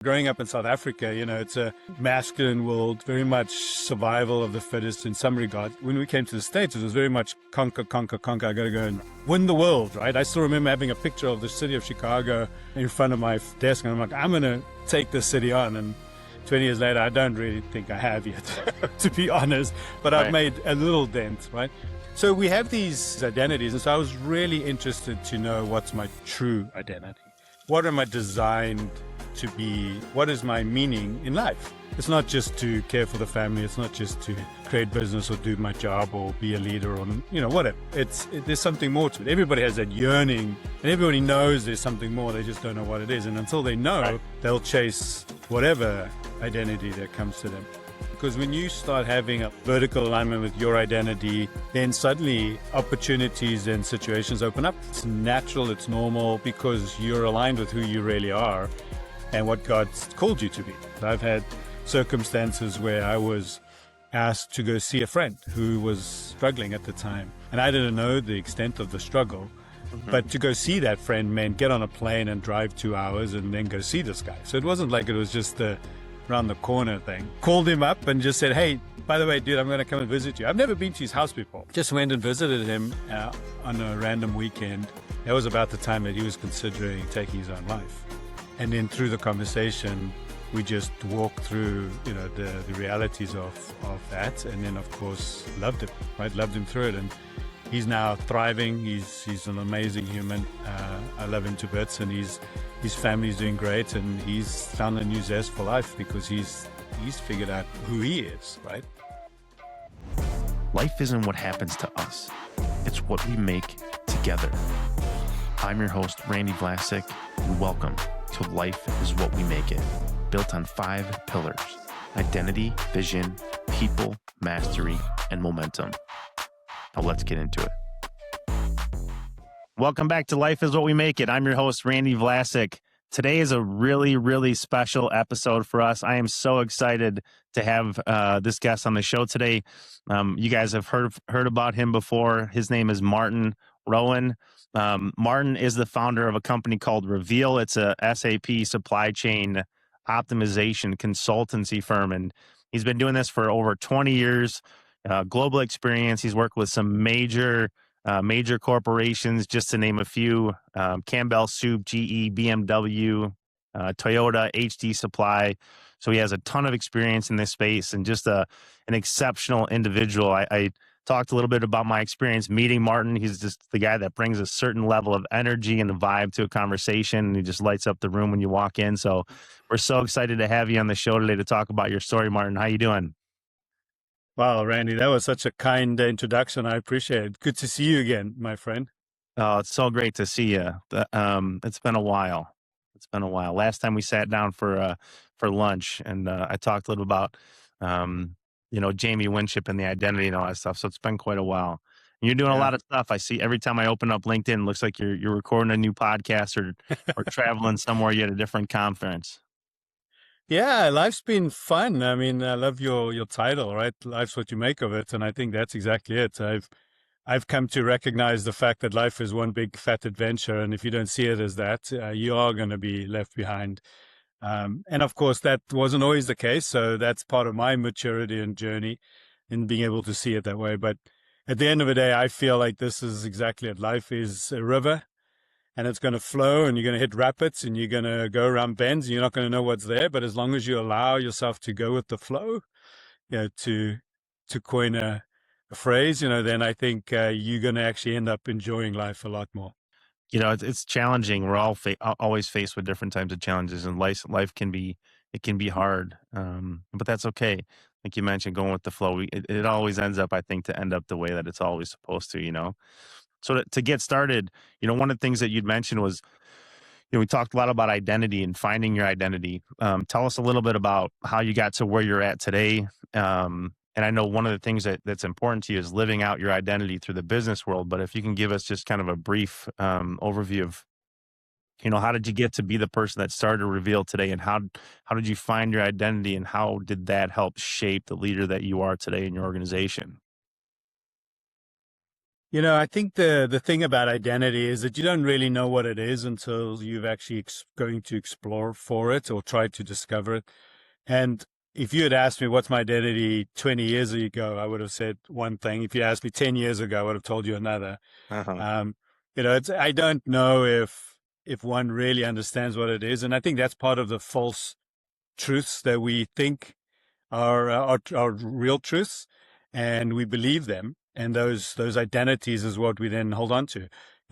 Growing up in South Africa, it's a masculine world, very much survival of the fittest in some regard. When we came to the States, it was very much conquer, conquer, conquer. I got to go and win the world, right? I still remember having a picture of the city of Chicago in front of my desk, and I'm like, I'm going to take this city on. And 20 years later, I don't really think I have yet, to be honest, but I've made a little dent, right? So we have these identities, and so I was really interested to know what's my true identity. What am I designed to be? What is my meaning in life? It's not just to care for the family. It's not just to create business or do my job or be a leader or, whatever. There's something more to it. Everybody has that yearning, and everybody knows there's something more. They just don't know what it is. And until they know, they'll chase whatever identity that comes to them. Because when you start having a vertical alignment with your identity, then suddenly opportunities and situations open up. It's natural, it's normal, because you're aligned with who you really are and what God's called you to be. I've had circumstances where I was asked to go see a friend who was struggling at the time. And I didn't know the extent of the struggle. But to go see that friend meant get on a plane and drive 2 hours and then go see this guy. So it wasn't like it was just a around the corner thing. Called him up and just said, hey, by the way, dude, I'm going to come and visit you. I've never been to his house before. Just went and visited him on a random weekend. That was about the time that he was considering taking his own life. And then through the conversation, we just walked through, the realities of that. And then, of course, loved him, right? Loved him through it. And he's now thriving. He's an amazing human. I love him to bits, and his family's doing great, and he's found a new zest for life because he's figured out who he is, right? Life isn't what happens to us. It's what we make together. I'm your host, Randy Vlasic, and welcome to Life is What We Make It, built on 5 pillars: identity, vision, people, mastery, and momentum. Now let's get into it. Welcome back to Life is What We Make It. I'm your host, Randy Vlasic. Today is a really, really special episode for us. I am so excited to have this guest on the show today. You guys have heard about him before. His name is Martin Rowan. Martin is the founder of a company called Reveal. It's a SAP supply chain optimization consultancy firm, and he's been doing this for over 20 years. Global experience. He's worked with some major corporations, just to name a few: Campbell Soup, GE, BMW, Toyota, HD Supply. So he has a ton of experience in this space and just an exceptional individual. I talked a little bit about my experience meeting Martin. He's just the guy that brings a certain level of energy and a vibe to a conversation, and he just lights up the room when you walk in. So we're so excited to have you on the show today to talk about your story, Martin. How you doing? Wow, Randy, that was such a kind introduction. I appreciate it. Good to see you again, my friend. Oh, it's so great to see you. It's been a while. Last time we sat down for lunch, and I talked a little about, Jamie Winship and the identity and all that stuff. So it's been quite a while. And you're doing a lot of stuff. I see every time I open up LinkedIn, it looks like you're recording a new podcast or traveling somewhere. You're at a different conference. Yeah, life's been fun. I mean, I love your title, right? Life's what you make of it, and I think that's exactly it. I've come to recognize the fact that life is one big fat adventure, and if you don't see it as that, you are going to be left behind. And of course, that wasn't always the case. So that's part of my maturity and journey in being able to see it that way. But at the end of the day, I feel like this is exactly it. Life is a river, and it's going to flow, and you're going to hit rapids, and you're going to go around bends, and you're not going to know what's there. But as long as you allow yourself to go with the flow, to coin a phrase, then I think you're going to actually end up enjoying life a lot more. It's challenging. We're all always faced with different types of challenges, and life can be hard, but that's okay. Like you mentioned, going with the flow, it always ends up, I think, to end up the way that it's always supposed to. So to get started, one of the things that you'd mentioned was, we talked a lot about identity and finding your identity. Tell us a little bit about how you got to where you're at today. And I know one of the things that's important to you is living out your identity through the business world. But if you can give us just kind of a brief overview of, how did you get to be the person that started Reveal today, and how did you find your identity, and how did that help shape the leader that you are today in your organization? I think the thing about identity is that you don't really know what it is until you've actually going to explore for it or try to discover it. And if you had asked me what's my identity 20 years ago, I would have said one thing. If you asked me 10 years ago, I would have told you another. Uh-huh. Um, I don't know if one really understands what it is. And I think that's part of the false truths that we think are real truths, and we believe them. And those identities is what we then hold on to.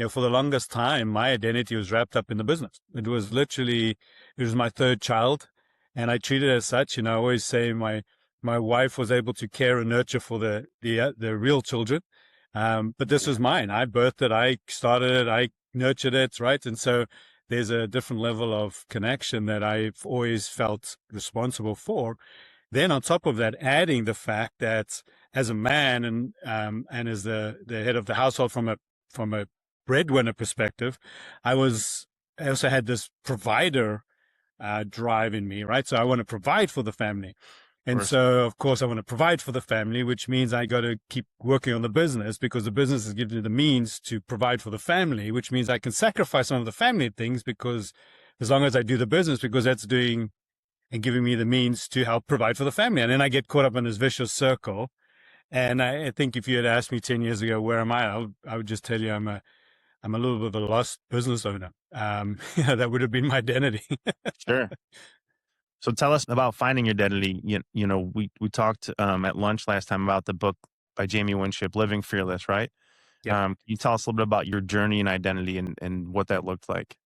For the longest time, my identity was wrapped up in the business. It was my third child, and I treated it as such. I always say my wife was able to care and nurture for the real children, but this was mine. I birthed it, I started it, I nurtured it, right? And so there's a different level of connection that I've always felt responsible for. Then on top of that, adding the fact that as a man and as the head of the household from a breadwinner perspective, I also had this provider drive in me, right? So I want to provide for the family. And so, of course, I want to provide for the family, which means I got to keep working on the business because the business is giving me the means to provide for the family, which means I can sacrifice some of the family things because as long as I do the business, because that's doing and giving me the means to help provide for the family. And then I get caught up in this vicious circle. And I think if you had asked me 10 years ago, where am I would just tell you I'm a little bit of a lost business owner. That would have been my identity. Sure. So tell us about finding your identity. We talked at lunch last time about the book by Jamie Winship, Living Fearless, right? Yeah. Can you tell us a little bit about your journey and identity and what that looked like?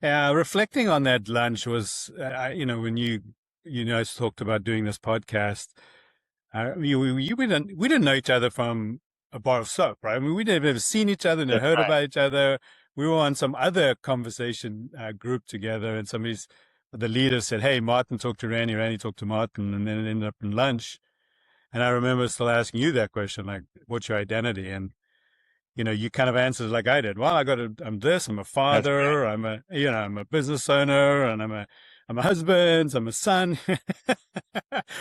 Reflecting on that lunch was, when you guys talked about doing this podcast, we didn't know each other from a bar of soap, right? I mean, we'd never seen each other, never heard about each other. We were on some other conversation group together, and the leader said, "Hey, Martin talked to Randy, Randy talked to Martin," and then it ended up in lunch. And I remember still asking you that question, like, "What's your identity?" And you kind of answered like I did. Well, I'm this, I'm a father, I'm a business owner, and I'm a husband, I'm a son.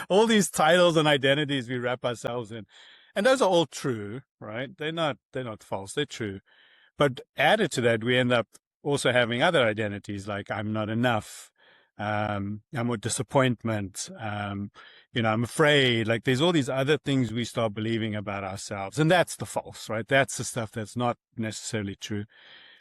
All these titles and identities we wrap ourselves in. And those are all true, right? They're not false, they're true. But added to that, we end up also having other identities like I'm not enough. I'm a disappointment. I'm afraid. Like there's all these other things we start believing about ourselves, and that's the false, right? That's the stuff that's not necessarily true.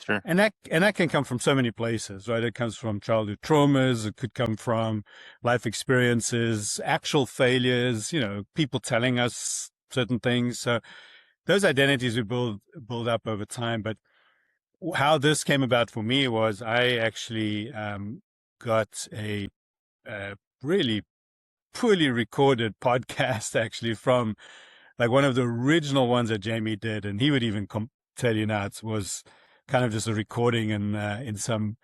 Sure. And that can come from so many places, right? It comes from childhood traumas. It could come from life experiences, actual failures. People telling us certain things. So those identities we build up over time. But how this came about for me was I actually got a really poorly recorded podcast actually from like one of the original ones that Jamie did, and he would even tell you now it was kind of just a recording in some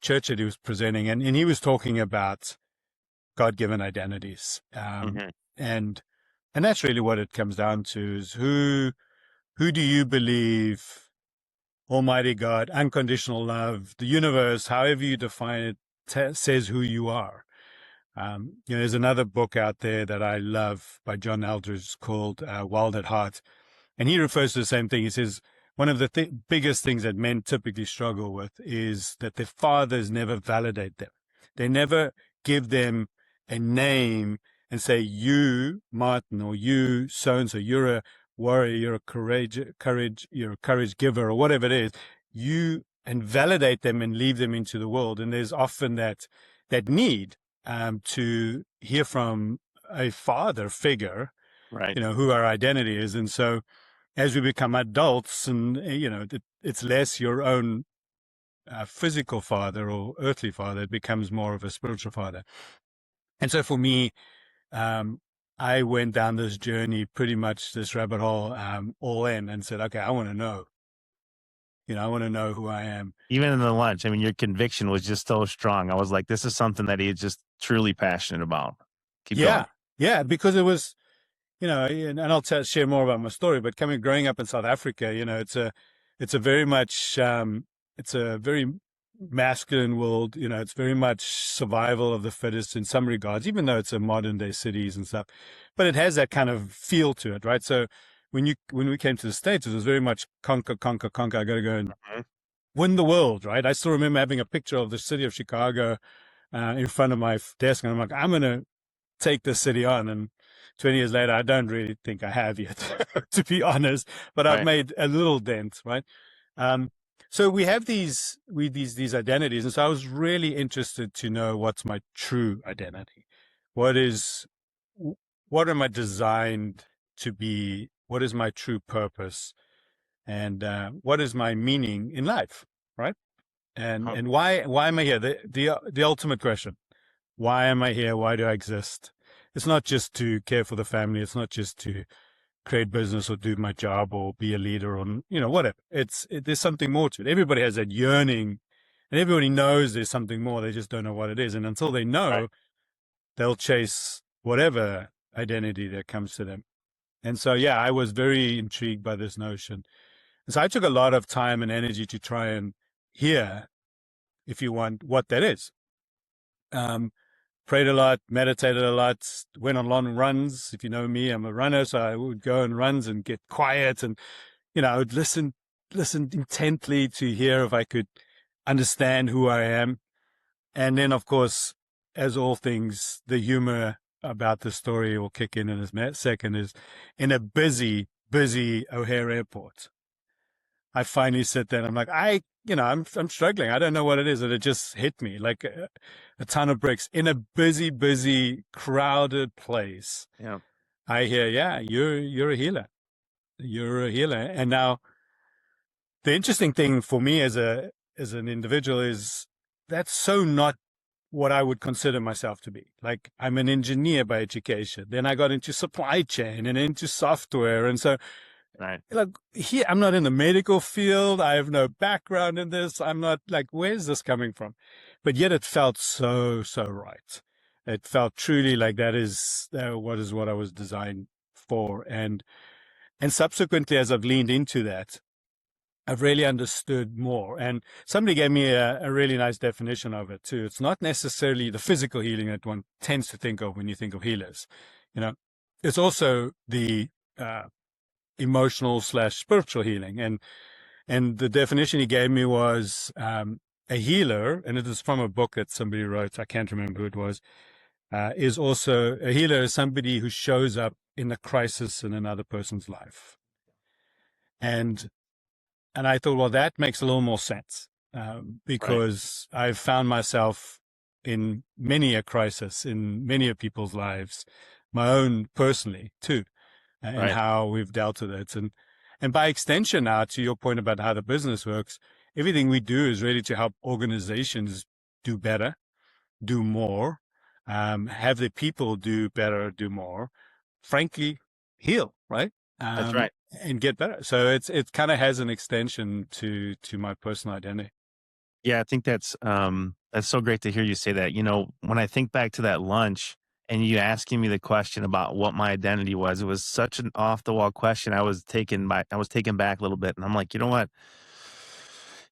church that he was presenting, and he was talking about God-given identities, and that's really what it comes down to: is who do you believe Almighty God, unconditional love, the universe, however you define it, says who you are. There's another book out there that I love by John Eldredge called Wild at Heart. And he refers to the same thing. He says, one of the biggest things that men typically struggle with is that their fathers never validate them. They never give them a name and say, you, Martin, or you, so-and-so, you're a warrior, you're a courage giver, or whatever it is, and validate them and leave them into the world. And there's often that need to hear from a father figure, right? Who our identity is. And so as we become adults and, it's less your own physical father or earthly father, it becomes more of a spiritual father. And so for me, I went down this journey, pretty much this rabbit hole, all in, and said, okay, I want to know. I want to know who I am. Even in the lunch, I mean, your conviction was just so strong. I was like, this is something that he's just truly passionate about. Keep going. Yeah, because it was, and I'll share more about my story, but growing up in South Africa, it's a very much, it's a very masculine world. It's very much survival of the fittest in some regards, even though it's a modern day cities and stuff, but it has that kind of feel to it, right? So when we came to the States, it was very much conquer, conquer, conquer. I got to go and Mhm. win the world, right? I still remember having a picture of the city of Chicago in front of my desk, and I'm like, I'm gonna take the city on. And 20 years later, I don't really think I have yet, to be honest. But I've Right. made a little dent, right? Um, so we have these identities, and so I was really interested to know what's my true identity. What is what am I designed to be? What is my true purpose? And what is my meaning in life, right? And Huh. and why am I here? The ultimate question: why am I here? Why do I exist? It's not just to care for the family. It's not just to create business or do my job or be a leader or whatever. There's something more to it. Everybody has that yearning, and everybody knows there's something more. They just don't know what it is. And until they Right. know, they'll chase whatever identity that comes to them. And so, yeah, I was very intrigued by this notion. And so I took a lot of time and energy to try and hear, if you want, what that is. Prayed a lot, meditated a lot, went on long runs. If you know me, I'm a runner, so I would go on runs and get quiet, and I would listen intently to hear if I could understand who I am. And then, of course, as all things, the humor about the story will kick in a second. Is in a busy, busy O'Hare airport, I finally sit there and I'm like, I'm struggling. I don't know what it is. And it just hit me like a ton of bricks in a busy, busy, crowded place. Yeah. I hear, yeah, you're a healer. You're a healer. And now the interesting thing for me as an individual is that's so not what I would consider myself to be. Like, I'm an engineer by education. Then I got into supply chain and into software. And so Right. like here, I'm not in the medical field. I have no background in this. I'm not like, where's this coming from? But yet it felt so, so right. It felt truly like that is what I was designed for. And subsequently, as I've leaned into that, I've really understood more. And somebody gave me a really nice definition of it too. It's not necessarily the physical healing that one tends to think of when you think of healers. It's also the emotional / spiritual healing. And the definition he gave me was a healer, and it is from a book that somebody wrote. I can't remember who it was. Is also a healer is somebody who shows up in a crisis in another person's life. And I thought, well, that makes a little more sense Right. because I've found myself in many a crisis in many of people's lives, my own personally too, and Right. how we've dealt with it. And by extension now, to your point about how the business works, everything we do is really to help organizations do better, do more, have the people do better, do more, frankly, heal, right? That's right. And get better. So it kind of has an extension to my personal identity. Yeah, I think that's so great to hear you say that. When I think back to that lunch and you asking me the question about what my identity was, it was such an off the wall question. I was taken back a little bit, and I'm like, you know what?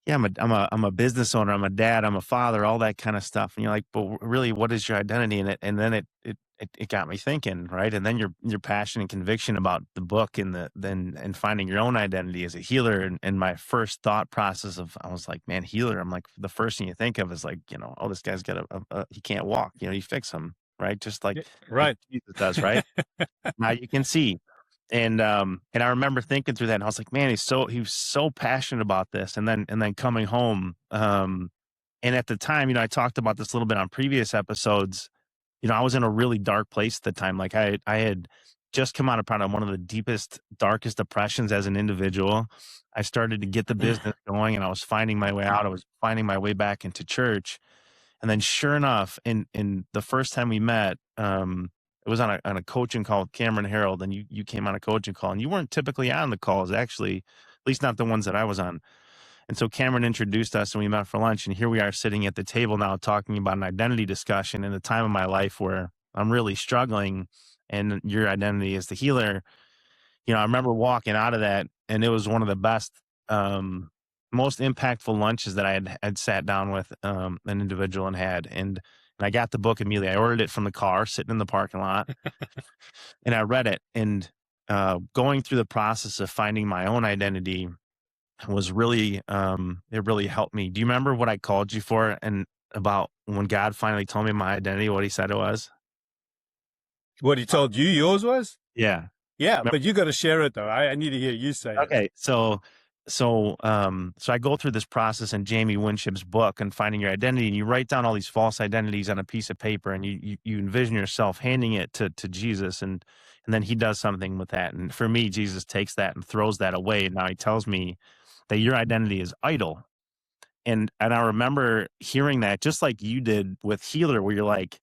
Yeah, I'm a business owner. I'm a dad. I'm a father. All that kind of stuff. And you're like, but really, what is your identity in it? And then it got me thinking, right? And then your passion and conviction about the book and finding your own identity as a healer. And my first thought process I was like, man, healer. I'm like, the first thing you think of is like, oh, this guy's got he can't walk. You fix him, right? Just Yeah, like right. Jesus does, right? Now you can see. And I remember thinking through that, and I was like, man, he was so passionate about this. And then coming home, and at the time, I talked about this a little bit on previous episodes. I was in a really dark place at the time. Like I had just come out of probably one of the deepest, darkest depressions as an individual. I started to get the business going, and I was finding my way out. I was finding my way back into church. And then sure enough, in the first time we met, it was on a coaching call with Cameron Harold, and you came on a coaching call, and you weren't typically on the calls, actually, at least not the ones that I was on. And so Cameron introduced us, and we met for lunch, and here we are sitting at the table now talking about an identity discussion in a time of my life where I'm really struggling, and your identity as the healer. I remember walking out of that, and it was one of the best, most impactful lunches that I had sat down with an individual and had. And I got the book immediately. I ordered it from the car, sitting in the parking lot, and I read it. And going through the process of finding my own identity was really, it really helped me. Do you remember what I called you for and about when God finally told me my identity, what he said it was? What he told you yours was? Yeah. Yeah, but you got to share it though. I need to hear you say it. Okay. So I go through this process in Jamie Winship's book and finding your identity, and you write down all these false identities on a piece of paper, and you envision yourself handing it to Jesus, and then he does something with that. And for me, Jesus takes that and throws that away. And now he tells me that your identity is idol. And I remember hearing that just like you did with Healer, where you're like,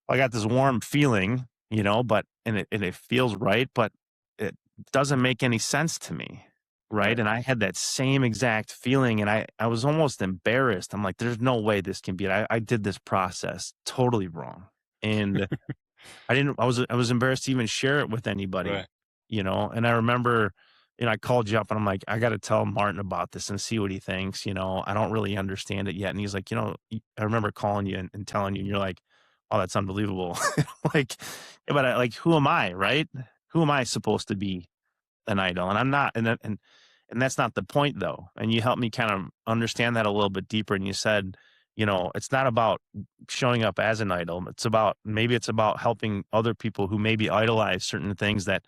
I got this warm feeling, but and it feels right, but it doesn't make any sense to me. Right. And I had that same exact feeling, and I was almost embarrassed. I'm like, there's no way this can be it. I did this process totally wrong. And I was embarrassed to even share it with anybody, Right. and I remember, I called you up and I'm like, I got to tell Martin about this and see what he thinks. I don't really understand it yet. And he's like, I remember calling you and telling you, and you're like, oh, that's unbelievable. Like, yeah, but who am I, right? Who am I supposed to be an idol? And I'm not, and that's not the point though. And you helped me kind of understand that a little bit deeper. And you said, it's not about showing up as an idol. It's about helping other people who maybe idolize certain things that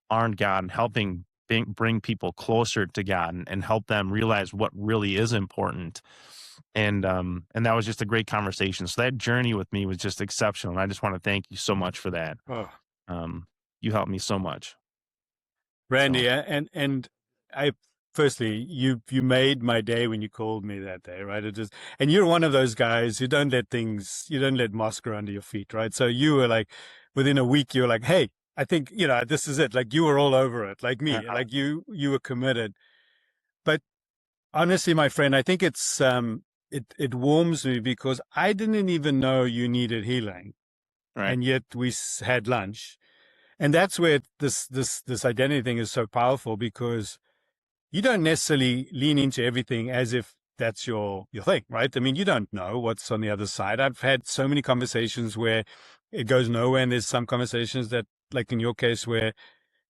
aren't God, and helping bring people closer to God, and help them realize what really is important. And that was just a great conversation. So that journey with me was just exceptional. And I just want to thank you so much for that. Oh, You helped me so much. Randy, So, and I firstly, you made my day when you called me that day, right? And you're one of those guys who don't let moss grow under your feet, right? So you were like, within a week, you were like, hey, I think, this is it. Like you were all over it, like me, like you were committed. But honestly, my friend, I think it warms me because I didn't even know you needed healing. right. And yet we had lunch. And that's where this identity thing is so powerful, because you don't necessarily lean into everything as if that's your thing, right? I mean, you don't know what's on the other side. I've had so many conversations where it goes nowhere, and there's some conversations that, like in your case, where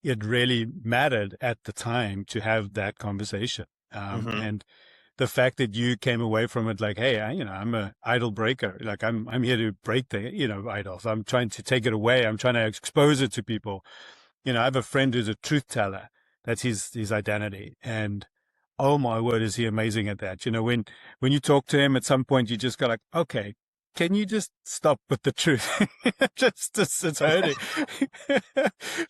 it really mattered at the time to have that conversation. And the fact that you came away from it like, hey, I'm a idol breaker. Like I'm here to break the, idols. I'm trying to take it away. I'm trying to expose it to people. I have a friend who's a truth teller. That's his identity. And oh my word, is he amazing at that. When you talk to him at some point, you just go like, okay, can you just stop with the truth? It's hurting.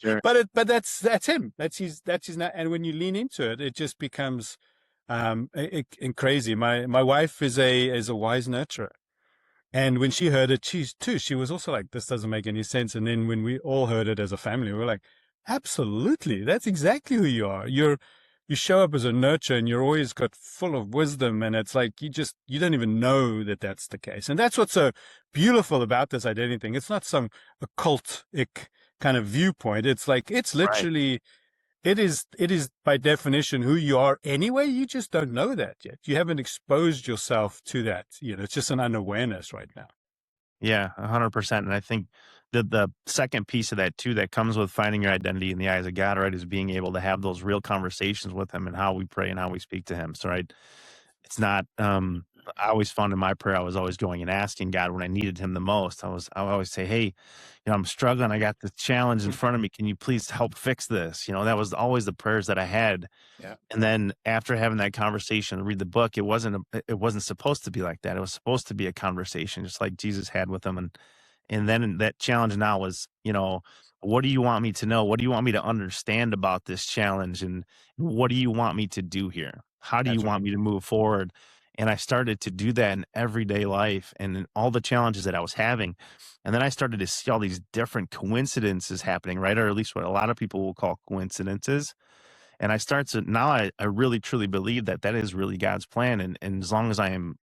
Sure. But that's him. That's his, and when you lean into it, it just becomes, and crazy. My wife is a wise nurturer. And when she heard it, she was also like, this doesn't make any sense. And then when we all heard it as a family, we were like, absolutely. That's exactly who you are. You show up as a nurturer, and you're always got full of wisdom. And it's like, you don't even know that that's the case. And that's what's so beautiful about this identity thing. It's not some occultic kind of viewpoint. It's like, it's literally, it is by definition who you are anyway. You just don't know that yet. You haven't exposed yourself to that. It's just an unawareness right now. Yeah, 100%. And I think the second piece of that too, that comes with finding your identity in the eyes of God, right, is being able to have those real conversations with him and how we pray and how we speak to him. So, right, it's not, I always found in my prayer, I was always going and asking God when I needed him the most. I would always say, hey, I'm struggling. I got this challenge in front of me. Can you please help fix this? That was always the prayers that I had. Yeah. And then after having that conversation, read the book, it wasn't supposed to be like that. It was supposed to be a conversation, just like Jesus had with them. And then that challenge now was, what do you want me to know? What do you want me to understand about this challenge? And what do you want me to do here? How do you want me to move forward? And I started to do that in everyday life and in all the challenges that I was having. And then I started to see all these different coincidences happening, right? Or at least what a lot of people will call coincidences. And I really truly believe that is really God's plan. And as long as I am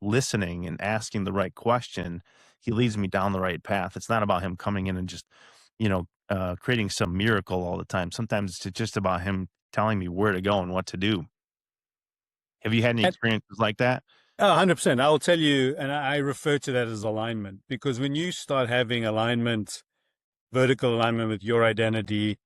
listening and asking the right question, he leads me down the right path. It's not about him coming in and just, creating some miracle all the time. Sometimes it's just about him telling me where to go and what to do. Have you had any experiences like that? 100%. I'll tell you, and I refer to that as alignment, because when you start having alignment vertical alignment with your identity,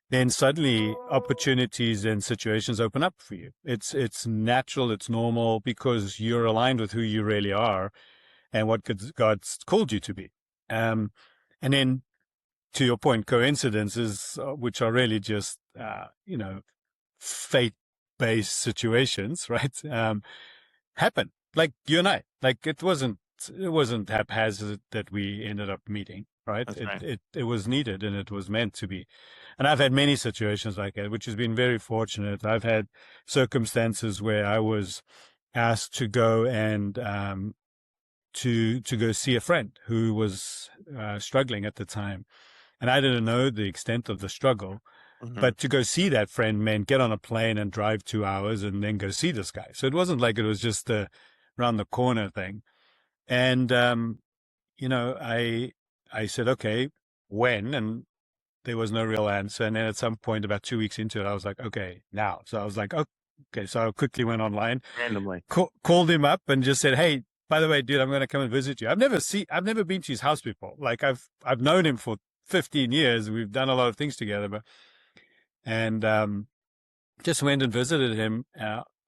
then suddenly opportunities and situations open up for you. It's natural, it's normal, because you're aligned with who you really are and what God's called you to be. And then, to your point, coincidences, which are really just fate-based situations, right? Happen, like you and I. Like it wasn't haphazard that we ended up meeting, right? That's right. It was needed, and it was meant to be. And I've had many situations like that, which has been very fortunate. I've had circumstances where I was asked to go and to go see a friend who was struggling at the time, and I didn't know the extent of the struggle. Mm-hmm. But to go see that friend meant get on a plane and drive 2 hours and then go see this guy. So it wasn't like it was just a around the corner thing. And I said, okay, when? And there was no real answer. And then at some point, about 2 weeks into it, I was like, okay, now. So I was like, okay. So I quickly went online, Randomly. called him up, and just said, hey, by the way, dude, I'm going to come and visit you. I've never been to his house before. Like I've known him for 15 years. We've done a lot of things together, and just went and visited him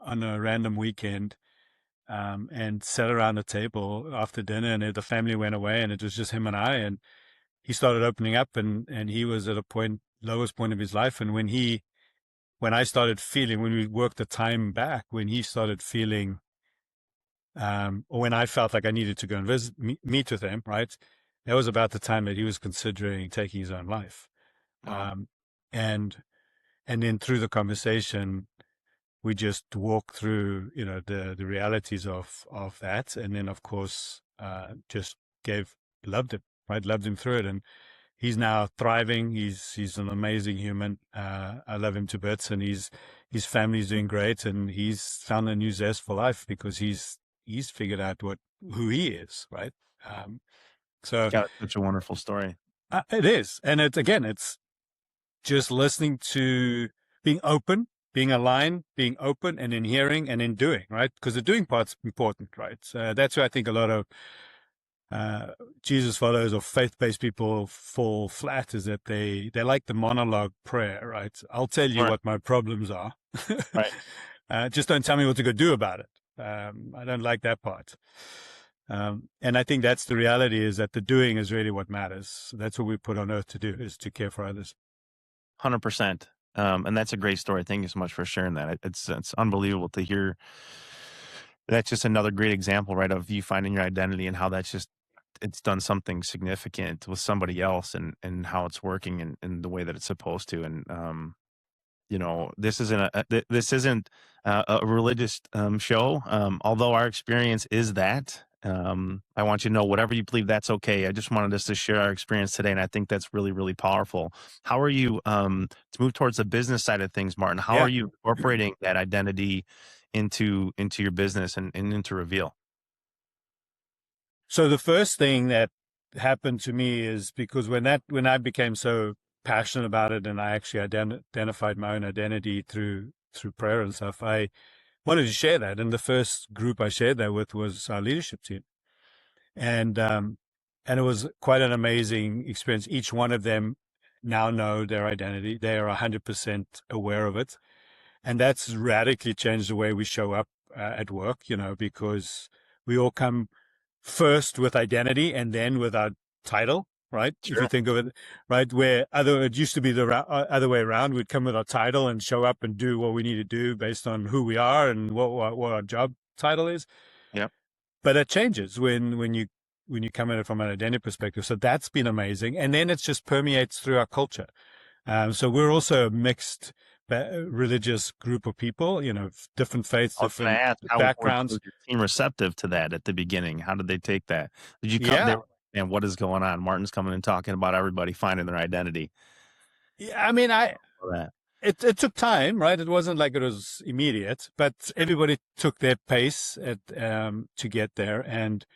on a random weekend, and sat around a table after dinner, and the family went away, and it was just him and I, and he started opening up, and he was at a lowest point of his life. And when I started feeling, when we worked the time back, when he started feeling, or when I felt like I needed to go and meet with him, right? That was about the time that he was considering taking his own life. Wow. And then through the conversation, we just walked through, the realities of that. And then, of course, just loved it, right? Loved him through it. And he's now thriving. He's an amazing human. I love him to bits, and his family's doing great. And he's found a new zest for life because he's figured out who he is, right? So Yeah, such a wonderful story. it is. And it's just listening to, being open, being aligned, being open, and in hearing and in doing, right? Because the doing part's important, right? That's where I think a lot of Jesus followers or faith-based people fall flat, is that they like the monologue prayer, right? I'll tell you what my problems are. Right. Just don't tell me what to go do about it. I don't like that part. And I think that's the reality, is that the doing is really what matters. That's what we put on earth to do, is to care for others. 100%. And that's a great story. Thank you so much for sharing that. It's unbelievable to hear. That's just another great example, right, of you finding your identity and how it's done something significant with somebody else, and how it's working in the way that it's supposed to. And this isn't a religious show, although our experience is that. I want you to know, whatever you believe, that's okay. I just wanted us to share our experience today, and I think that's really, really powerful. How are you, to move towards the business side of things, Martin? How are you incorporating that identity into your business and into Reveal? So the first thing that happened to me is, because when I became so passionate about it, and I actually identified my own identity through prayer and stuff, I wanted to share that. And the first group I shared that with was our leadership team. And it was quite an amazing experience. Each one of them now know their identity. They are 100% aware of it. And that's radically changed the way we show up at work, because we all come first with identity and then with our title, right? Sure. If you think of it, right, where it used to be the other way around. We'd come with our title and show up and do what we need to do based on who we are and what our job title is. Yep. But it changes when you come at it from an identity perspective. So that's been amazing. And then it just permeates through our culture. So we're also a mixed religious group of people, different faiths, different backgrounds. Was your team receptive to that at the beginning? How did they take that? Did you come there and what is going on? Martin's coming and talking about everybody finding their identity. Yeah, I mean, it took time, right? It wasn't like it was immediate, but everybody took their pace to get there. And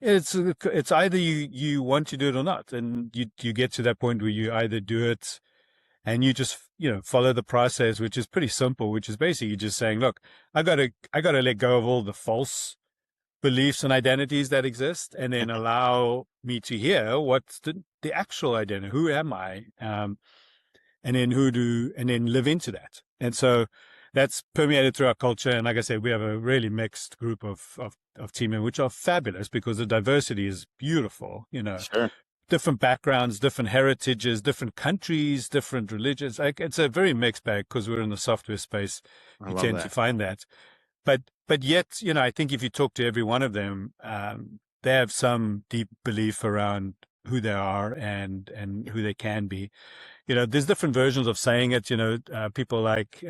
it's either you want to do it or not, and you get to that point where you either do it and you just follow the process, which is pretty simple, which is basically just saying, look, I gotta let go of all the false beliefs and identities that exist, and then allow me to hear what's the actual identity. Who am I? And then live into that. And so that's permeated through our culture. And like I said, we have a really mixed group of team members, which are fabulous because the diversity is beautiful, Sure. different backgrounds, different heritages, different countries, different religions. Like it's a very mixed bag because we're in the software space. I You love tend that. to find that. But yet, I think if you talk to every one of them, they have some deep belief around who they are and who they can be. There's different versions of saying it. People like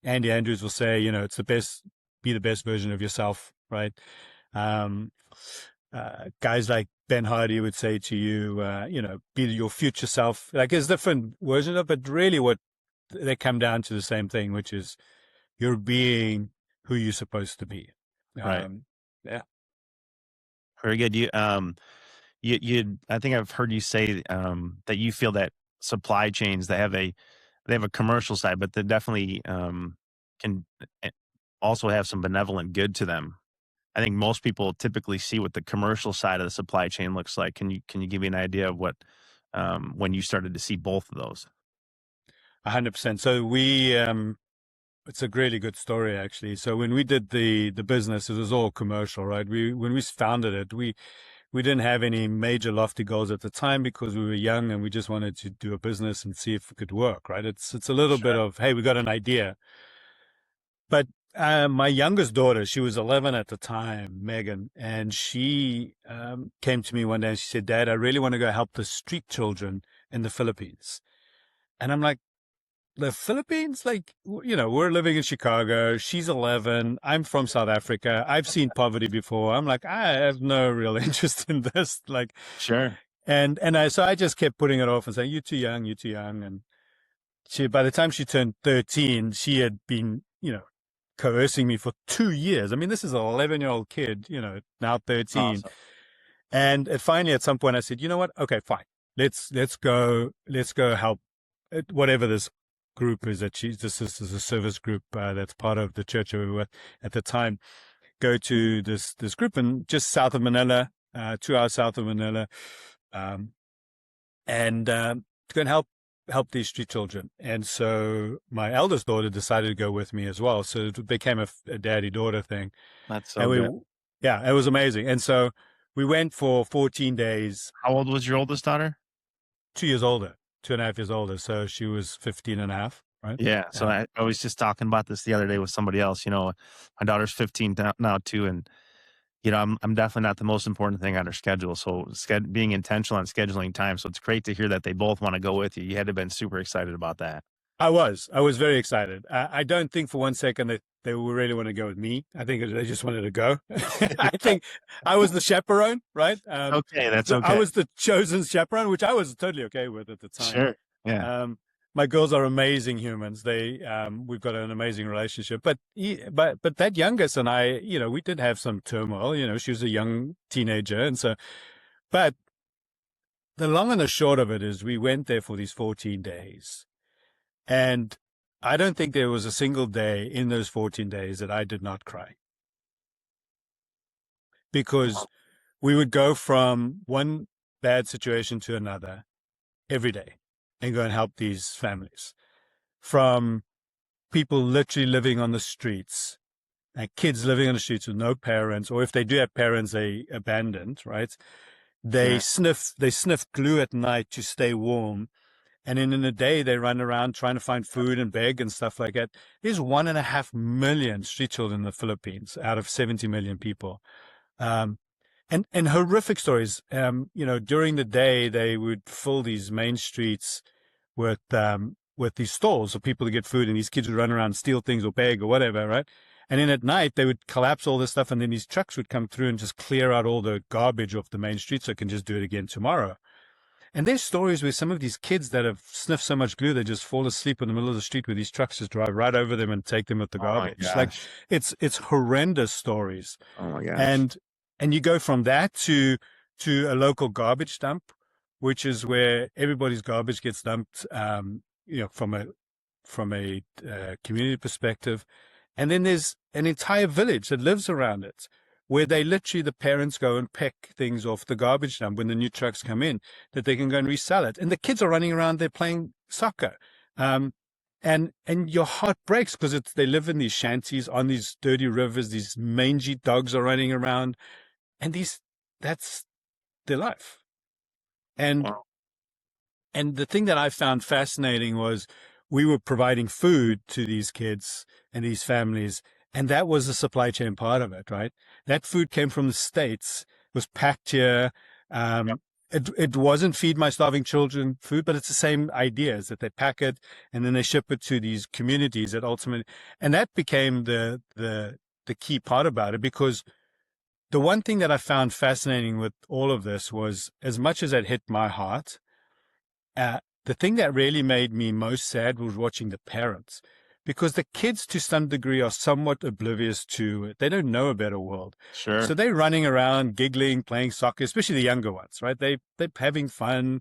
Andy Andrews will say, it's the best, be the best version of yourself, right? Guys like Ben Hardy would say to you, be your future self. Like there's different versions of it, but really what they come down to the same thing, which is you're being who you're supposed to be. Right. Yeah. Very good. I think I've heard you say that you feel that supply chains they have a commercial side, but they definitely can also have some benevolent good to them. I think most people typically see what the commercial side of the supply chain looks like. Can you give me an idea of what when you started to see both of those? 100%. So it's a really good story, actually. So when we did the business, it was all commercial, right? When we founded it, we didn't have any major lofty goals at the time because we were young and we just wanted to do a business and see if it could work, right? It's a little bit of, hey, we got an idea. But my youngest daughter, she was 11 at the time, Megan, and she came to me one day and she said, Dad, I really want to go help the street children in the Philippines. And I'm like, the Philippines, like, we're living in Chicago. She's 11. I'm from South Africa. I've seen poverty before. I'm like, I have no real interest in this. Like, Sure. so I just kept putting it off and saying, you're too young, you're too young. And by the time she turned 13, she had been, coercing me for 2 years. I mean, this is an 11-year-old kid, now 13. Awesome. And finally, at some point I said, you know what? Okay, fine. Let's go help whatever this group is this is a service group that's part of the church we were at the time. Go to this group and just south of Manila, 2 hours south of Manila, and to go and help these street children. And so my eldest daughter decided to go with me as well. So it became a daddy-daughter thing. That's so good. Yeah, it was amazing. And so we went for 14 days. How old was your oldest daughter? 2 years older, 2.5 years older. So she was 15 and a half, right? Yeah. So I was just talking about this the other day with somebody else. My daughter's 15 now too. And, I'm definitely not the most important thing on her schedule. So being intentional on scheduling time. So it's great to hear that they both want to go with you. You had to have been super excited about that. I was very excited. I don't think for one second that they really want to go with me. I think they just wanted to go. I think I was the chaperone, right? Okay, that's okay. I was the chosen chaperone, which I was totally okay with at the time. Sure. Yeah. My girls are amazing humans. We've got an amazing relationship. But that youngest and I, we did have some turmoil. She was a young teenager, and so, but the long and the short of it is, we went there for these 14 days. And I don't think there was a single day in those 14 days that I did not cry. Because we would go from one bad situation to another every day and go and help these families. From people literally living on the streets, and kids living on the streets with no parents, or if they do have parents, they abandoned, right? They sniff glue at night to stay warm. And then in the day, they run around trying to find food and beg and stuff like that. There's 1.5 million street children in the Philippines out of 70 million people. And horrific stories. During the day, they would fill these main streets with these stalls for people to get food, and these kids would run around and steal things or beg or whatever, right? And then at night, they would collapse all this stuff, and then these trucks would come through and just clear out all the garbage off the main street so it can just do it again tomorrow. And there's stories where some of these kids that have sniffed so much glue, they just fall asleep in the middle of the street where these trucks just drive right over them and take them with the garbage. Like it's horrendous stories. Oh my gosh. And you go from that to a local garbage dump, which is where everybody's garbage gets dumped, from a community perspective. And then there's an entire village that lives around it, where they literally, the parents go and pick things off the garbage dump when the new trucks come in, that they can go and resell it. And the kids are running around there playing soccer. And your heart breaks because they live in these shanties on these dirty rivers. These mangy dogs are running around, and that's their life. And Wow. and the thing that I found fascinating was we were providing food to these kids and these families, and that was the supply chain part of it, right? That food came from the States, was packed here. Yep. It wasn't feed my starving children food, but it's the same idea, is that they pack it and then they ship it to these communities that ultimately, and that became the key part about it, because the one thing that I found fascinating with all of this was, as much as it hit my heart, the thing that really made me most sad was watching the parents, because the kids, to some degree, are somewhat oblivious to it. They don't know a better world. Sure. So they're running around, giggling, playing soccer, especially the younger ones, right? They're having fun.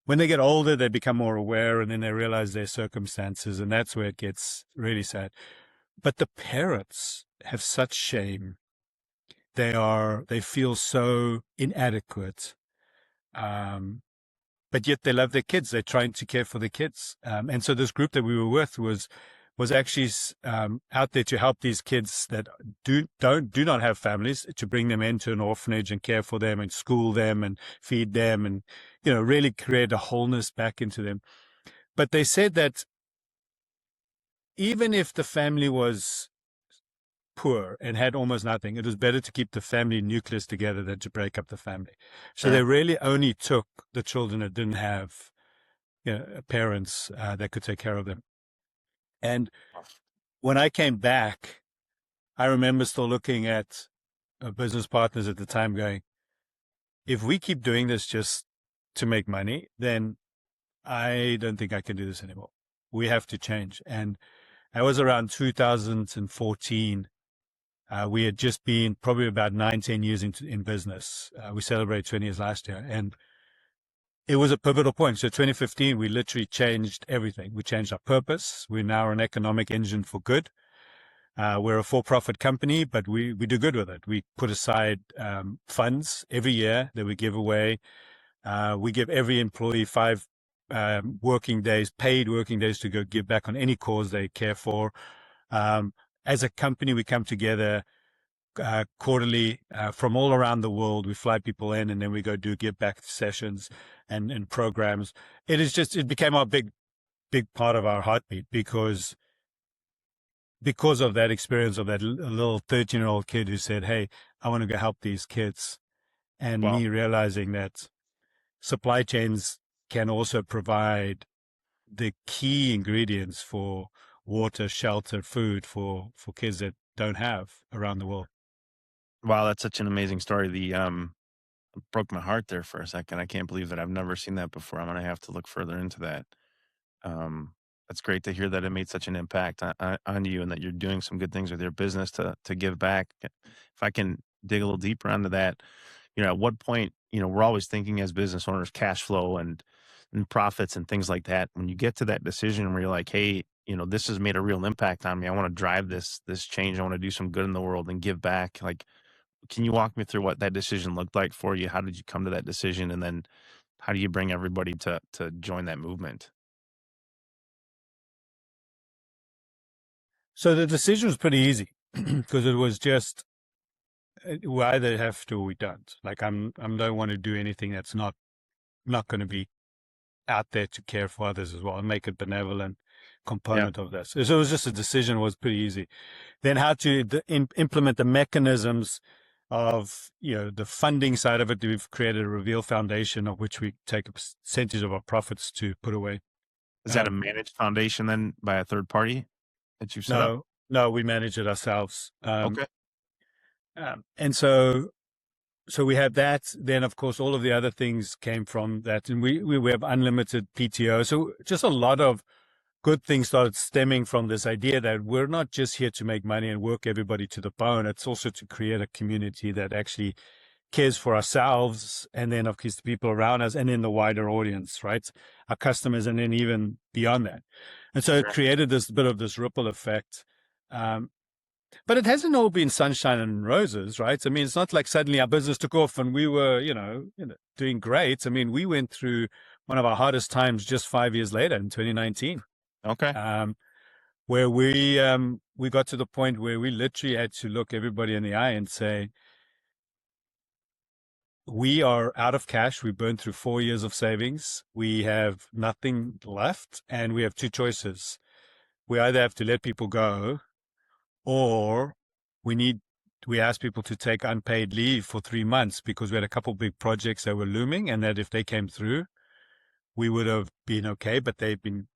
When they get older, they become more aware, and then they realize their circumstances, and that's where it gets really sad. But the parents have such shame. They feel so inadequate. But yet they love their kids. They're trying to care for their kids. And so this group that we were with was actually out there to help these kids that do not have families, to bring them into an orphanage and care for them and school them and feed them and, really create a wholeness back into them. But they said that even if the family was poor and had almost nothing, it was better to keep the family nucleus together than to break up the family. So Sure. they really only took the children that didn't have parents that could take care of them. And when I came back, I remember still looking at business partners at the time going, if we keep doing this just to make money, then I don't think I can do this anymore. We have to change. And that was around 2014. We had just been probably about 9-10 years in business. We celebrated 20 years last year, and it was a pivotal point. So 2015, we literally changed everything. We changed our purpose. We're now an economic engine for good. We're a for-profit company, but we do good with it. We put aside funds every year that we give away. We give every employee 5 working days, paid working days, to go give back on any cause they care for. As a company, we come together quarterly from all around the world. We fly people in, and then we go do give back sessions and programs. It became our big part of our heartbeat, because of that experience of that little 13-year-old kid who said, hey, I want to go help these kids. And Wow. me realizing that supply chains can also provide the key ingredients for water, shelter, food for kids that don't have around the world. Wow, that's such an amazing story. Broke my heart there for a second. I can't believe that I've never seen that before. I'm gonna have to look further into that. Um, that's great to hear that it made such an impact on you, and that you're doing some good things with your business to give back. If I can dig a little deeper onto that, at what point, we're always thinking as business owners, cash flow and profits and things like that. When you get to that decision where you're like, hey, this has made a real impact on me. I want to drive this change. I want to do some good in the world and give back. Like, can you walk me through what that decision looked like for you? How did you come to that decision? And then how do you bring everybody to join that movement? So the decision was pretty easy, because it was just, we either have to or we don't. Like, I don't want to do anything that's not going to be out there to care for others as well and make it benevolent Yeah. component of this. So it was just a decision, was pretty easy. Then how to implement the mechanisms of, the funding side of it. We've created a Reveal Foundation, of which we take a percentage of our profits to put away. Is that a managed foundation then by a third party that you set up? No, we manage it ourselves. Okay. And so we have that. Then, of course, all of the other things came from that. And we have unlimited PTO. So just a lot of good things started stemming from this idea that we're not just here to make money and work everybody to the bone. It's also to create a community that actually cares for ourselves, and then, of course, the people around us, and then the wider audience, right? Our customers, and then even beyond that. And so it created this bit of this ripple effect. But it hasn't all been sunshine and roses, right? I mean, it's not like suddenly our business took off and we were, doing great. I mean, we went through one of our hardest times just 5 years later in 2019, Okay. where we got to the point where we literally had to look everybody in the eye and say, we are out of cash. We burned through 4 years of savings. We have nothing left, and we have two choices. We either have to let people go, or we asked people to take unpaid leave for 3 months because we had a couple of big projects that were looming, and that if they came through, we would have been okay, but they've been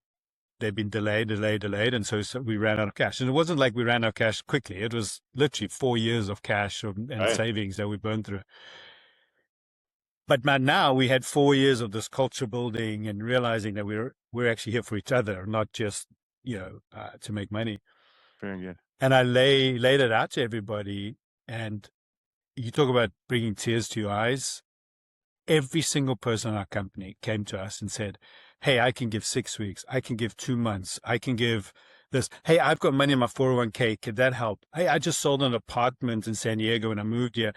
delayed, and so we ran out of cash. And it wasn't like we ran out of cash quickly. It was literally 4 years of cash and Right. savings that we burned through. But now we had 4 years of this culture building and realizing that we're actually here for each other, not just to make money. Very good. And I laid it out to everybody. And you talk about bringing tears to your eyes. Every single person in our company came to us and said, hey, I can give 6 weeks. I can give 2 months. I can give this. Hey, I've got money in my 401k. Could that help? Hey, I just sold an apartment in San Diego when I moved here.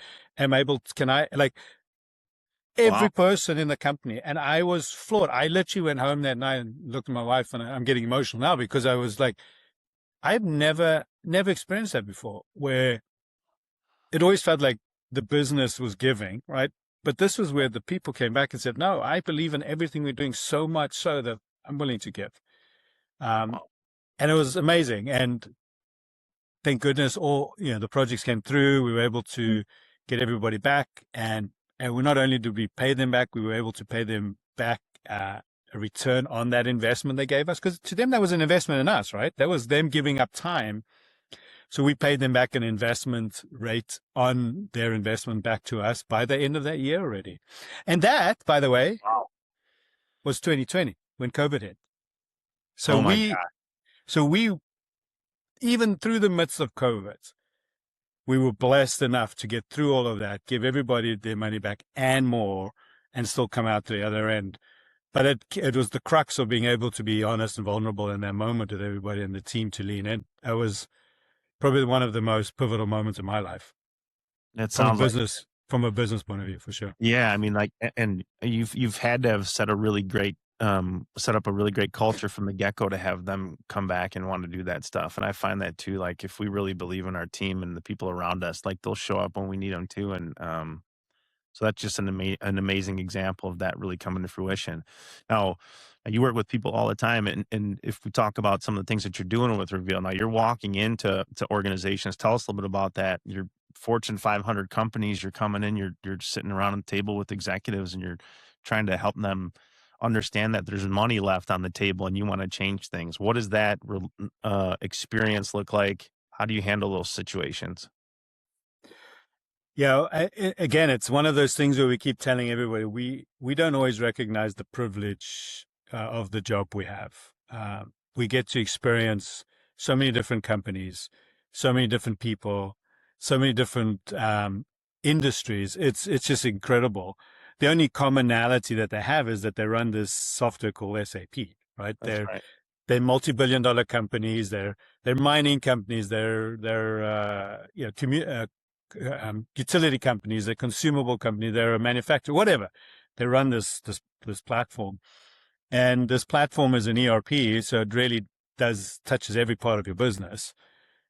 Every person in the company. And I was floored. I literally went home that night and looked at my wife, and I'm getting emotional now because I was like, I've never experienced that before, where it always felt like the business was giving, right? But this was where the people came back and said, no, I believe in everything we're doing so much so that I'm willing to give. And it was amazing. And thank goodness the projects came through. We were able to get everybody back. And we not only did we pay them back, we were able to pay them back a return on that investment they gave us. Because to them, that was an investment in us, right? That was them giving up time. So we paid them back an investment rate on their investment back to us by the end of that year already. And that, by the way, was 2020 when COVID hit. So we, even through the midst of COVID, we were blessed enough to get through all of that, give everybody their money back and more, and still come out the other end. But it was the crux of being able to be honest and vulnerable in that moment with everybody in the team to lean in. It was probably one of the most pivotal moments in my life. That sounds from a business point of view, for sure. Yeah, I mean, and you've had to have set up a really great culture from the get-go to have them come back and want to do that stuff. And I find that too, like if we really believe in our team and the people around us, like they'll show up when we need them to. And so that's just an amazing example of that really coming to fruition. Now, you work with people all the time, and if we talk about some of the things that you're doing with Reveal, now you're walking into organizations. Tell us a little bit about that. You're Fortune 500 companies. You're coming in. You're sitting around the table with executives, and you're trying to help them understand that there's money left on the table, and you want to change things. What does that experience look like? How do you handle those situations? Yeah, again, it's one of those things where we keep telling everybody we don't always recognize the privilege of the job we have. We get to experience so many different companies, so many different people, so many different industries. It's just incredible. The only commonality that they have is that they run this software called SAP, right? They're multi-billion-dollar companies. They're mining companies. They're utility companies, they're consumable companies, they're a manufacturer, whatever. They run this platform. And this platform is an ERP, so it really touches every part of your business.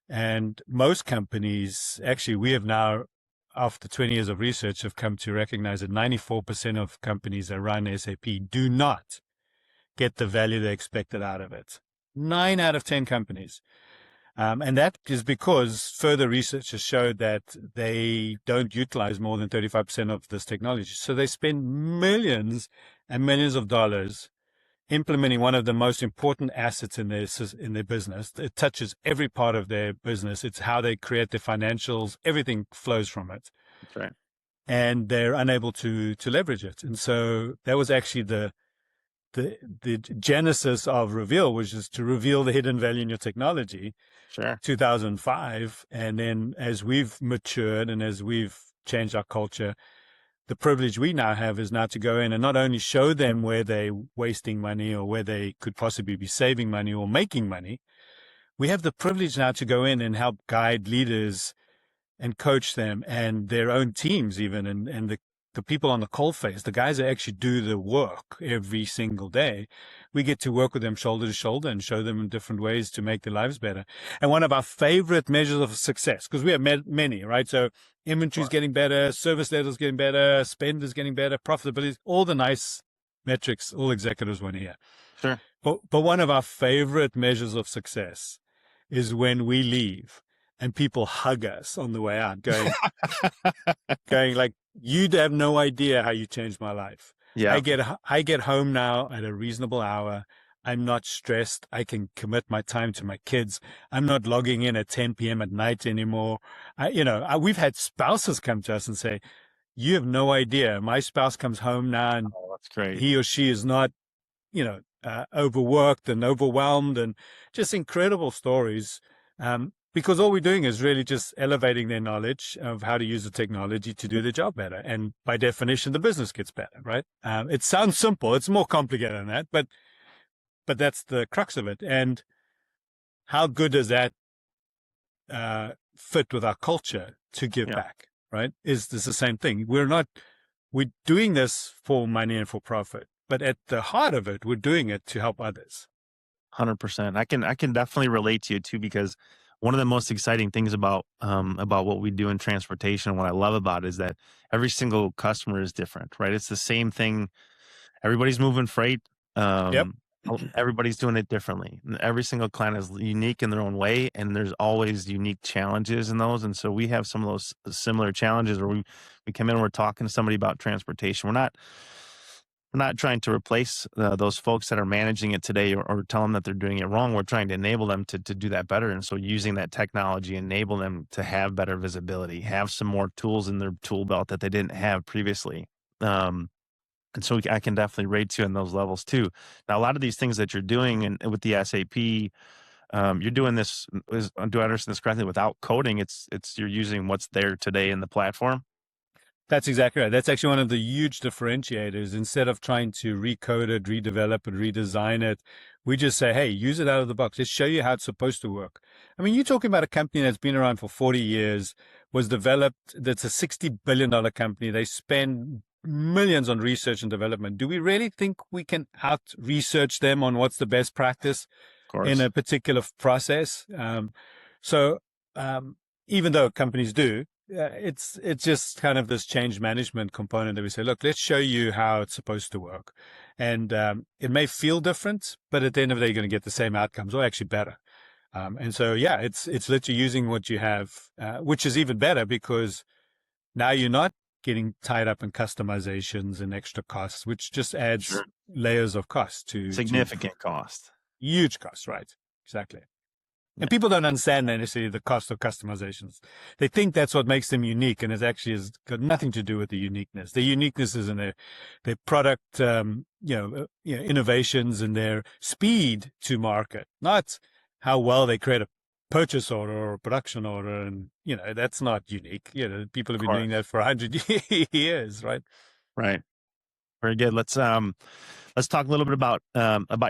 And most companies, actually, we have now, after 20 years of research, have come to recognize that 94% of companies that run SAP do not get the value they expected out of it. 9 out of 10 companies. And that is because further research has showed that they don't utilize more than 35% of this technology. So they spend millions and millions of dollars implementing one of the most important assets in their business. It touches every part of their business. It's how they create their financials. Everything flows from it. That's right. And they're unable to leverage it. And so that was actually the genesis of Reveal, which is to reveal the hidden value in your technology. Sure. 2005. And then as we've matured and as we've changed our culture, the privilege we now have is now to go in and not only show them where they're wasting money or where they could possibly be saving money or making money, we have the privilege now to go in and help guide leaders and coach them and their own teams even, and the people on the coalface, the guys that actually do the work every single day. We get to work with them shoulder to shoulder and show them in different ways to make their lives better. And one of our favorite measures of success, because we have many, right? So inventory is getting better, service levels getting better, spend is getting better, profitability, all the nice metrics all executives want to hear. Sure. But one of our favorite measures of success is when we leave and people hug us on the way out, going like, you'd have no idea how you changed my life. Yeah. I get home now at a reasonable hour. I'm not stressed. I can commit my time to my kids. I'm not logging in at 10 p.m. at night anymore. We've had spouses come to us and say, you have no idea. My spouse comes home now and that's great. He or she is not, overworked and overwhelmed, and just incredible stories. Because all we're doing is really just elevating their knowledge of how to use the technology to do their job better. And by definition, the business gets better, right? It sounds simple. It's more complicated than that, but that's the crux of it. And how good does that fit with our culture to give back, right? Is this the same thing? We're doing this for money and for profit, but at the heart of it, we're doing it to help others. 100%. I can definitely relate to you too, because one of the most exciting things about what we do in transportation, what I love about it, is that every single customer is different, right? It's the same thing. Everybody's moving freight. Everybody's doing it differently. Every single client is unique in their own way, and there's always unique challenges in those. And so we have some of those similar challenges where we come in and we're talking to somebody about transportation. We're not trying to replace those folks that are managing it today or tell them that they're doing it wrong. We're trying to enable them to do that better. And so using that technology, enable them to have better visibility, have some more tools in their tool belt that they didn't have previously. And so I can definitely rate you on those levels too. Now, a lot of these things that you're doing and with the SAP, you're doing this, do I understand this correctly, without coding? It's you're using what's there today in the platform? That's exactly right. That's actually one of the huge differentiators. Instead of trying to recode it, redevelop it, redesign it, we just say, hey, use it out of the box. Let's show you how it's supposed to work. I mean, you're talking about a company that's been around for 40 years, was developed, that's a $60 billion company. They spend millions on research and development. Do we really think we can out-research them on what's the best practice in a particular process? Even though companies do, it's just kind of this change management component that we say, look, let's show you how it's supposed to work. And it may feel different, but at the end of the day, you're going to get the same outcomes or actually better. It's literally using what you have, which is even better because now you're not getting tied up in customizations and extra costs, which just adds layers of cost to significant cost. Huge cost, right? Exactly. And people don't understand necessarily the cost of customizations. They think that's what makes them unique, and it actually has got nothing to do with the uniqueness. The uniqueness is in their product, innovations and their speed to market, not how well they create a purchase order or a production order. And, that's not unique. People have been doing that for 100 years, right? Right. Very good. Let's talk a little bit about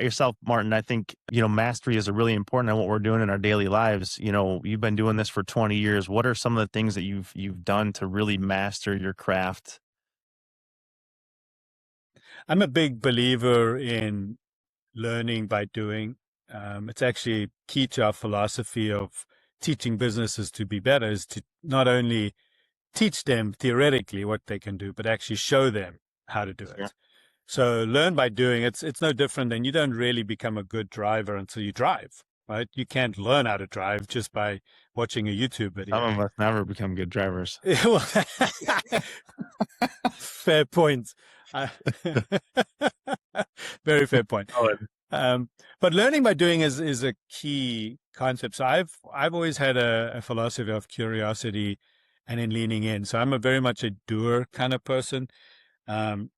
yourself, Martin. I think, mastery is really important in what we're doing in our daily lives. You've been doing this for 20 years. What are some of the things that you've done to really master your craft? I'm a big believer in learning by doing. It's actually key to our philosophy of teaching businesses to be better, is to not only teach them theoretically what they can do, but actually show them how to do it. So learn by doing. It's no different than you don't really become a good driver until you drive, right? You can't learn how to drive just by watching a YouTube video. Some of us never become good drivers. Fair point. Very fair point. But learning by doing is a key concept. So I've always had a philosophy of curiosity and in leaning in. So I'm very much a doer kind of person. And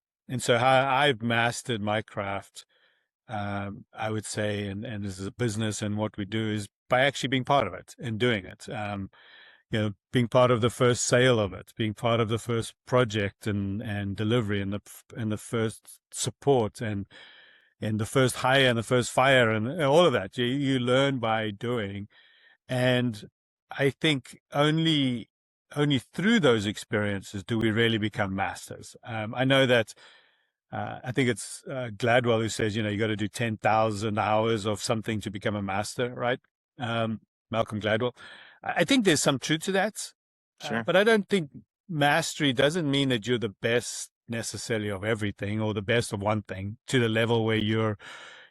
so how I've mastered my craft, I would say, and this is a business and what we do, is by actually being part of it and doing it. Being part of the first sale of it, being part of the first project and delivery and the first support and and the first hire and the first fire and all of that. You learn by doing. And I think only through those experiences do we really become masters. I know that I think it's Gladwell who says, you got to do 10,000 hours of something to become a master, right? Malcolm Gladwell. I think there's some truth to that. Sure. But I don't think mastery doesn't mean that you're the best necessarily of everything or the best of one thing to the level where you're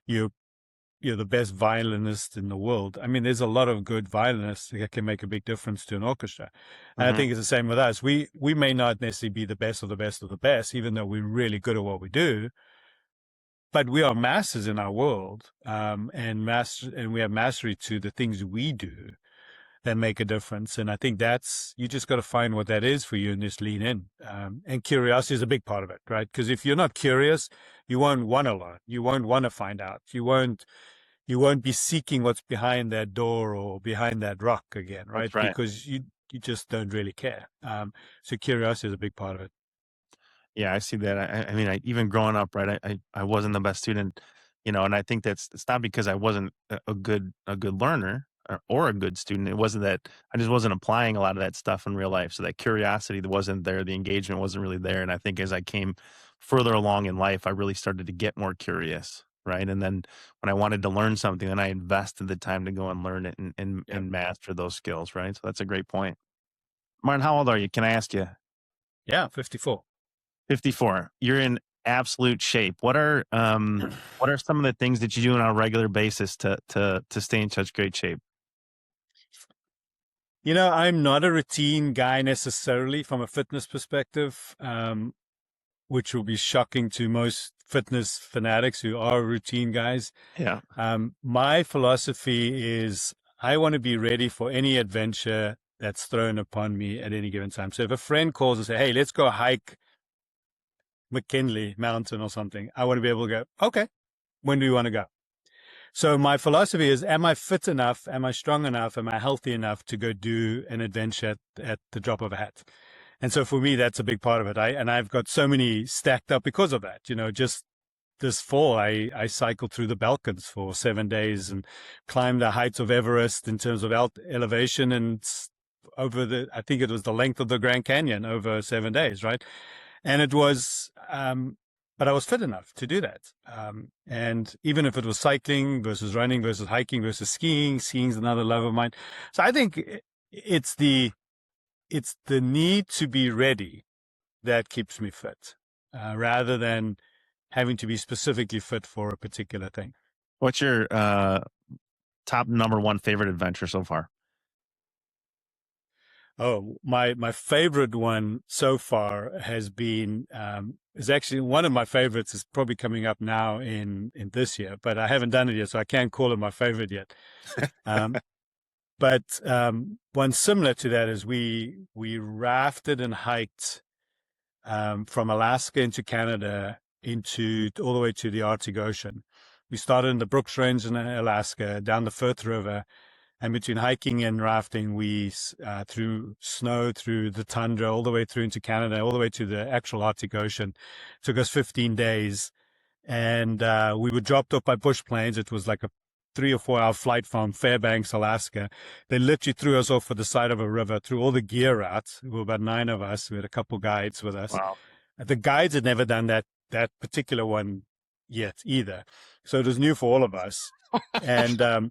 the best violinist in the world. I mean, there's a lot of good violinists that can make a big difference to an orchestra. And I think it's the same with us. We may not necessarily be the best of the best of the best, even though we're really good at what we do. But we are masters in our world, and we have mastery to the things we do that make a difference. And I think you just got to find what that is for you and just lean in. And curiosity is a big part of it, right? Because if you're not curious, you won't want to learn. You won't want to find out. You won't be seeking what's behind that door or behind that rock again, right? That's right. Because you just don't really care. So curiosity is a big part of it. Yeah, I see that. I mean, even growing up, right, I wasn't the best student, and I think it's not because I wasn't a good learner or a good student. It wasn't that I just wasn't applying a lot of that stuff in real life. So that curiosity that wasn't there, the engagement wasn't really there. And I think as I came further along in life, I really started to get more curious, right? And then when I wanted to learn something, then I invested the time to go and learn it and master those skills, right? So that's a great point. Martin, how old are you? Can I ask you? Yeah, 54. 54. You're in absolute shape. What are some of the things that you do on a regular basis to stay in such great shape? I'm not a routine guy necessarily from a fitness perspective, which will be shocking to most fitness fanatics who are routine guys. Yeah. My philosophy is I want to be ready for any adventure that's thrown upon me at any given time. So if a friend calls and says, hey, let's go hike McKinley Mountain or something, I want to be able to go, okay, when do you want to go? So my philosophy is, am I fit enough? Am I strong enough? Am I healthy enough to go do an adventure at the drop of a hat? And so for me, that's a big part of it. I've got so many stacked up because of that. Just this fall, I cycled through the Balkans for 7 days and climbed the heights of Everest in terms of elevation and I think it was the length of the Grand Canyon over 7 days, right? And it was, but I was fit enough to do that. And even if it was cycling versus running versus hiking versus skiing's another love of mine. So I think it's the need to be ready that keeps me fit, rather than having to be specifically fit for a particular thing. What's your top number one favorite adventure so far? Oh, my favorite one so far has been, is actually one of my favorites is probably coming up now in this year, but I haven't done it yet, so I can't call it my favorite yet. But one similar to that is we rafted and hiked from Alaska into Canada all the way to the Arctic Ocean. We started in the Brooks Range in Alaska, down the Firth River, and between hiking and rafting, we through snow, through the tundra, all the way through into Canada, all the way to the actual Arctic Ocean. It took us 15 days. And we were dropped off by bush planes. It was like a 3 or 4 hour flight from Fairbanks, Alaska. They literally threw us off for the side of a river, threw all the gear out. There were about 9 of us. We had a couple guides with us. Wow. The guides had never done that particular one yet either. So it was new for all of us. And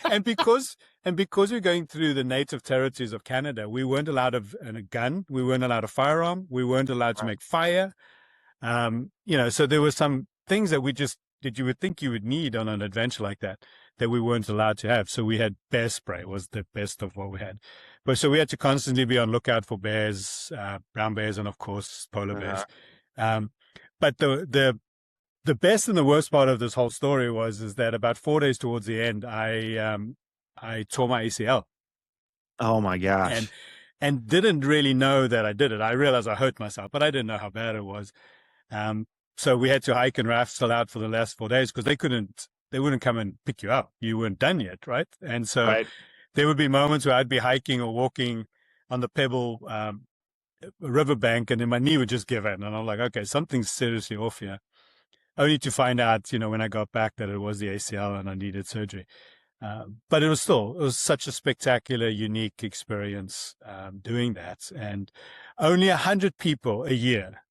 and because we're going through the native territories of Canada, we weren't allowed a gun, we weren't allowed a firearm, we weren't allowed to make fire. So there were some things that you would think you would need on an adventure like that we weren't allowed to have. So we had bear spray was the best of what we had. But so we had to constantly be on lookout for bears, brown bears, and of course polar bears. But the best and the worst part of this whole story is that about 4 days towards the end, I tore my ACL. Oh my gosh. And didn't really know that I did it. I realized I hurt myself, but I didn't know how bad it was. So we had to hike and raft still out for the last 4 days because they wouldn't come and pick you up. You weren't done yet, right? And so there would be moments where I'd be hiking or walking on the pebble riverbank, and then my knee would just give in. And I'm like, okay, something's seriously off here. Only to find out, when I got back that it was the ACL and I needed surgery. But it was such a spectacular, unique experience doing that. And only 100 people a year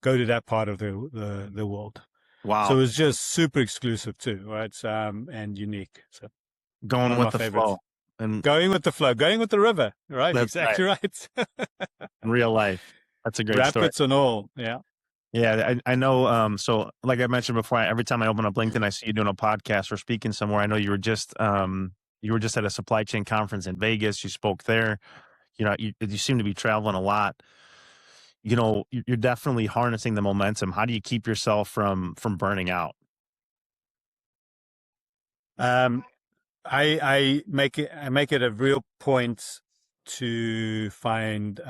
go to that part of the world. Wow. So it was just super exclusive too, right? And unique. So going with the flow and going with the flow, going with the river, right? That's exactly right. In real life. That's a great story. Rapids and all. Yeah. Yeah, I know. So like I mentioned before, every time I open up LinkedIn, I see you doing a podcast or speaking somewhere. I know you were just at a supply chain conference in Vegas. You spoke there. You seem to be traveling a lot. You're definitely harnessing the momentum. How do you keep yourself from burning out? I make it a real point to find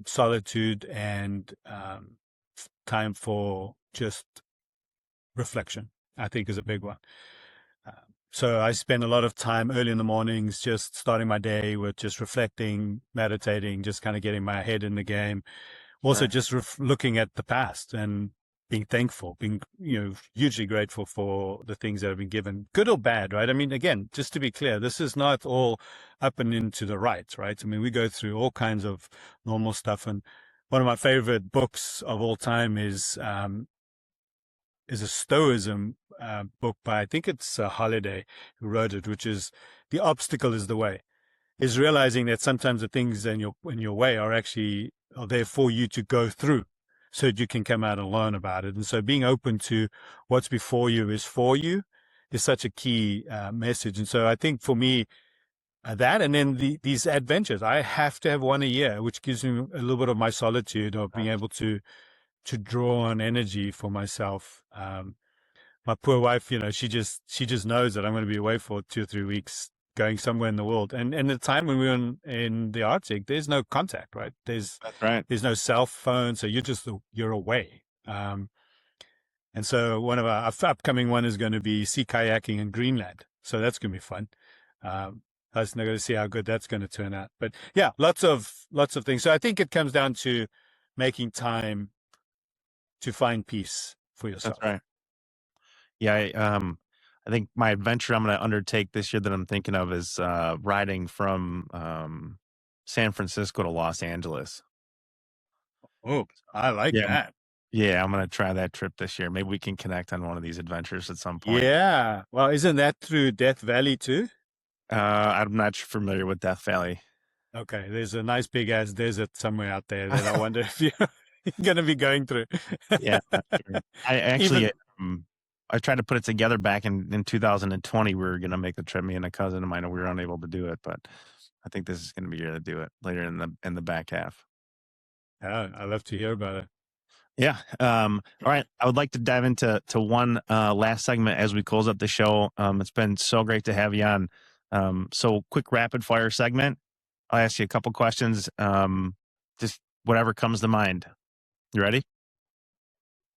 solitude and time for just reflection. I think is a big one. So I spend a lot of time early in the mornings, just starting my day with just reflecting, meditating, just kind of getting my head in the game. Also, just looking at the past and being thankful, being, hugely grateful for the things that have been given, good or bad, right? I mean, again, just to be clear, this is not all up and into the right? I mean, we go through all kinds of normal stuff. And one of my favorite books of all time is a Stoicism book by, I think it's Holiday who wrote it, which is The Obstacle is the Way. Is realizing that sometimes the things in your way are there for you to go through so that you can come out and learn about it. And so being open to what's before you is for you is such a key message. And so I think for me, that, and then these adventures, I have to have one a year, which gives me a little bit of my solitude of being able to draw on energy for myself. My poor wife, she just knows that I'm going to be away for 2 or 3 weeks, going somewhere in the world. And the time when we were in the Arctic, there's no contact, right? That's right. There's no cell phone. So you're away. And so one of our upcoming one is going to be sea kayaking in Greenland. So that's going to be fun. I was not going to see how good that's going to turn out, but yeah, lots of things. So I think it comes down to making time to find peace for yourself. That's right. Yeah. I think my adventure I'm going to undertake this year that I'm thinking of is riding from San Francisco to Los Angeles. Oh, I like that. Yeah, I'm going to try that trip this year. Maybe we can connect on one of these adventures at some point. Yeah. Well, isn't that through Death Valley too? I'm not familiar with Death Valley. Okay. There's a nice big ass desert somewhere out there that I wonder if you're going to be going through. Yeah. I actually... I tried to put it together back in 2020. We were going to make the trip, me and a cousin of mine, and we were unable to do it. But I think this is going to be year to do it later in the back half. Yeah, I love to hear about it. Yeah. All right. I would like to dive into one last segment as we close up the show. It's been so great to have you on. So quick rapid fire segment. I'll ask you a couple questions. Just whatever comes to mind. You ready?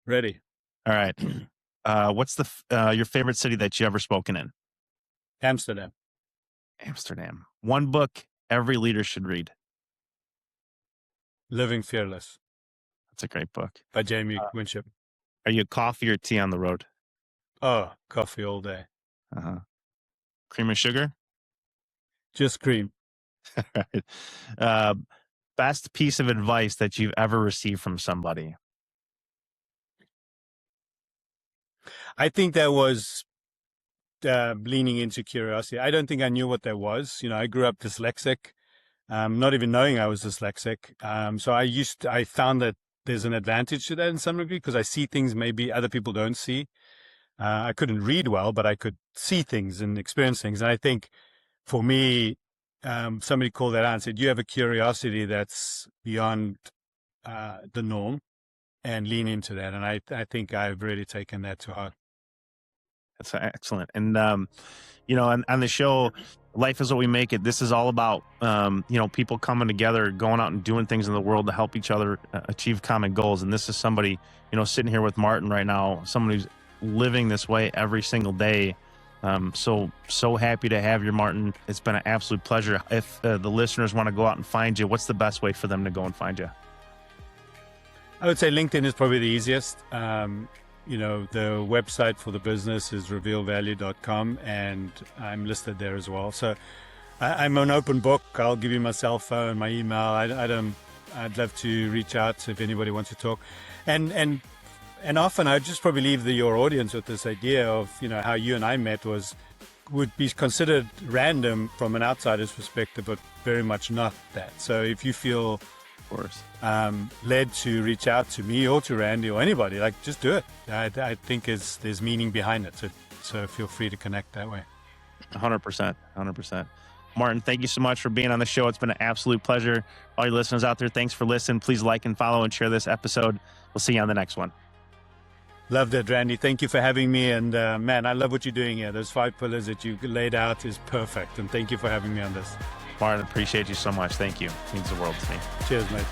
Ready. All right. What's your favorite city that you ever spoken in? Amsterdam. One book every leader should read. Living Fearless. That's a great book. By Jamie Winship. Are you coffee or tea on the road? Oh, coffee all day. Cream or sugar? Just cream. Right. Best piece of advice that you've ever received from somebody? I think that was leaning into curiosity. I don't think I knew what that was. I grew up dyslexic, not even knowing I was dyslexic. So I found that there's an advantage to that in some degree because I see things maybe other people don't see. I couldn't read well, but I could see things and experience things. And I think for me, somebody called that out and said, you have a curiosity that's beyond the norm, and lean into that. And I think I've really taken that to heart. That's excellent. And, on the show, Life is What We Make It, this is all about, people coming together, going out and doing things in the world to help each other achieve common goals. And this is somebody, sitting here with Martin right now, someone who's living this way every single day. So happy to have you, Martin. It's been an absolute pleasure. If the listeners want to go out and find you, what's the best way for them to go and find you? I would say LinkedIn is probably the easiest. The website for the business is revealvalue.com, and I'm listed there as well. So I'm an open book. I'll give you my cell phone, my email. I'd love to reach out if anybody wants to talk. And often I just probably leave your audience with this idea of, how you and I met would be considered random from an outsider's perspective, but very much not that. So if you feel led to reach out to me or to Randy or anybody, just do it. I think there's meaning behind it. So feel free to connect that way. 100%. Martin, thank you so much for being on the show. It's been an absolute pleasure. All your listeners out there, thanks for listening. Please like and follow and share this episode. We'll see you on the next one. Loved it, Randy. Thank you for having me. And man, I love what you're doing here. Those 5 pillars that you laid out is perfect. And thank you for having me on this. Martin, appreciate you so much. Thank you. It means the world to me. Cheers, mate.